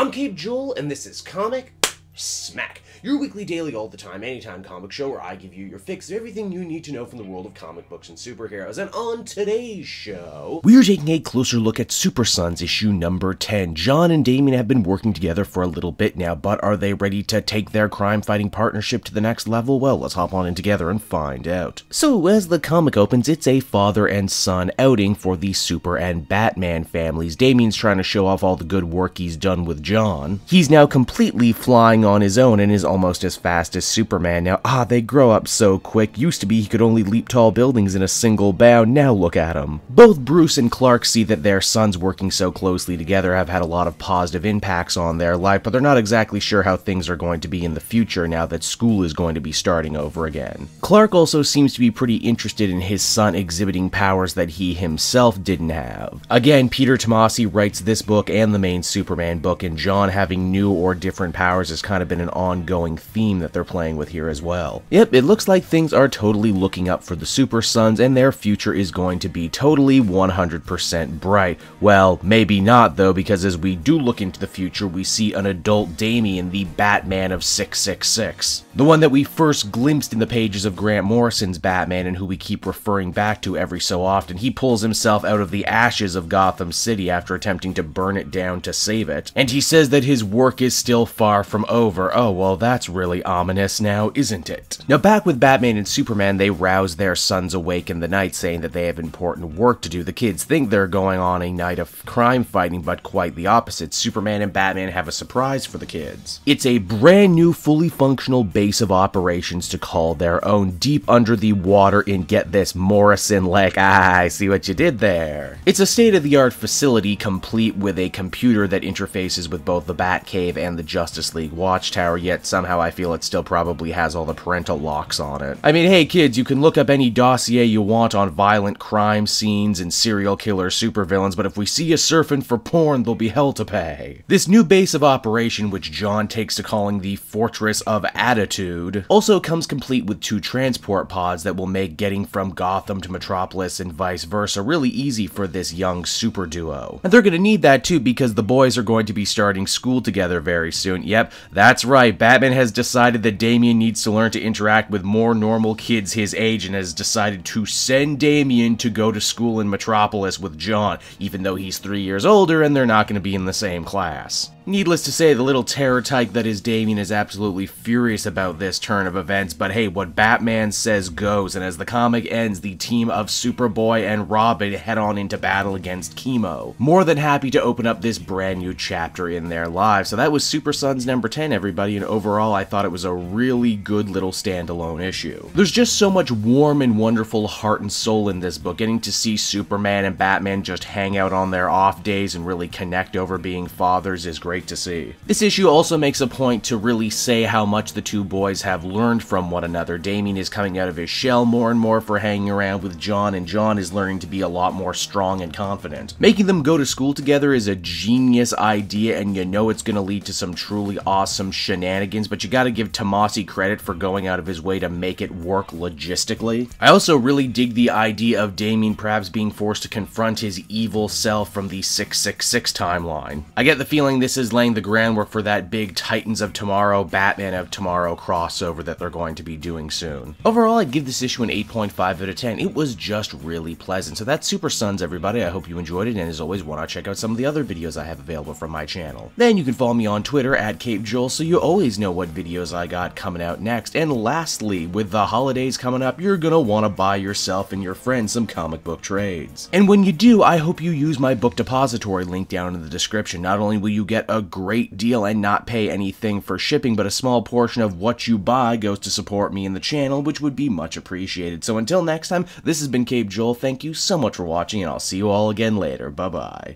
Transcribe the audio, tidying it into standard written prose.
I'm Cape Joel, and this is Comic Smack, your weekly, daily, all the time, anytime comic show where I give you your fix of everything you need to know from the world of comic books and superheroes. And on today's show, we are taking a closer look at Super Sons issue number 10. Jon and Damian have been working together for a little bit now, but are they ready to take their crime-fighting partnership to the next level? Well, let's hop on in together and find out. So, as the comic opens, it's a father and son outing for the Super and Batman families. Damian's trying to show off all the good work he's done with Jon. He's now completely flying on his own and is almost as fast as Superman now. They grow up so quick. Used to be he could only leap tall buildings in a single bound. Now look at him. Both Bruce and Clark see that their sons working so closely together have had a lot of positive impacts on their life, but they're not exactly sure how things are going to be in the future now that school is going to be starting over again. Clark also seems to be pretty interested in his son exhibiting powers that he himself didn't have. Again, Peter Tomasi writes this book and the main Superman book, and Jon having new or different powers has kind of been an ongoing theme that they're playing with here as well. Yep, it looks like things are totally looking up for the Super Sons, and their future is going to be totally 100% bright. Well, maybe not though, because as we do look into the future, we see an adult Damian, the Batman of 666. The one that we first glimpsed in the pages of Grant Morrison's Batman, and who we keep referring back to every so often. He pulls himself out of the ashes of Gotham City after attempting to burn it down to save it, and he says that his work is still far from over. Oh, well, that's really ominous now, isn't it? Now, back with Batman and Superman, they rouse their sons awake in the night, saying that they have important work to do. The kids think they're going on a night of crime fighting, but quite the opposite. Superman and Batman have a surprise for the kids. It's a brand new, fully functional base of operations to call their own, deep under the water in, get this, Morrison Lake. I see what you did there. It's a state-of-the-art facility complete with a computer that interfaces with both the Batcave and the Justice League Watchtower, yet somehow I feel it still probably has all the parental locks on it. I mean, hey kids, you can look up any dossier you want on violent crime scenes and serial killer supervillains, but if we see you surfing for porn, there'll be hell to pay. This new base of operation, which Jon takes to calling the Fortress of Attitude, also comes complete with 2 transport pods that will make getting from Gotham to Metropolis and vice versa really easy for this young super duo. And they're gonna need that too, because the boys are going to be starting school together very soon. Yep, that's right, Batman has decided that Damian needs to learn to interact with more normal kids his age, and has decided to send Damian to go to school in Metropolis with Jon, even though he's 3 years older and they're not going to be in the same class. Needless to say, the little terror type that is Damian is absolutely furious about this turn of events, but hey, what Batman says goes, and as the comic ends, the team of Superboy and Robin head on into battle against Chemo. More than happy to open up this brand new chapter in their lives. So that was Super Sons number 10, everybody, and overall I thought it was a really good little standalone issue. There's just so much warm and wonderful heart and soul in this book. Getting to see Superman and Batman just hang out on their off days and really connect over being fathers is great to see. This issue also makes a point to really say how much the two boys have learned from one another. Damian is coming out of his shell more and more for hanging around with Jon, and Jon is learning to be a lot more strong and confident. Making them go to school together is a genius idea, and you know it's going to lead to some truly awesome shenanigans, but you gotta give Tomasi credit for going out of his way to make it work logistically. I also really dig the idea of Damian perhaps being forced to confront his evil self from the 666 timeline. I get the feeling this is laying the groundwork for that big Titans of Tomorrow, Batman of Tomorrow crossover that they're going to be doing soon. Overall, I'd give this issue an 8.5 out of 10. It was just really pleasant. So that's Super Sons, everybody. I hope you enjoyed it, and as always, why not check out some of the other videos I have available from my channel. Then you can follow me on Twitter at Cape Joel, so you always know what videos I got coming out next. And lastly, with the holidays coming up, you're gonna want to buy yourself and your friends some comic book trades. And when you do, I hope you use my book depository link down in the description. Not only will you get a great deal and not pay anything for shipping, but a small portion of what you buy goes to support me in the channel, which would be much appreciated. So until next time, this has been Cape Joel. Thank you so much for watching, and I'll see you all again later. Bye-bye.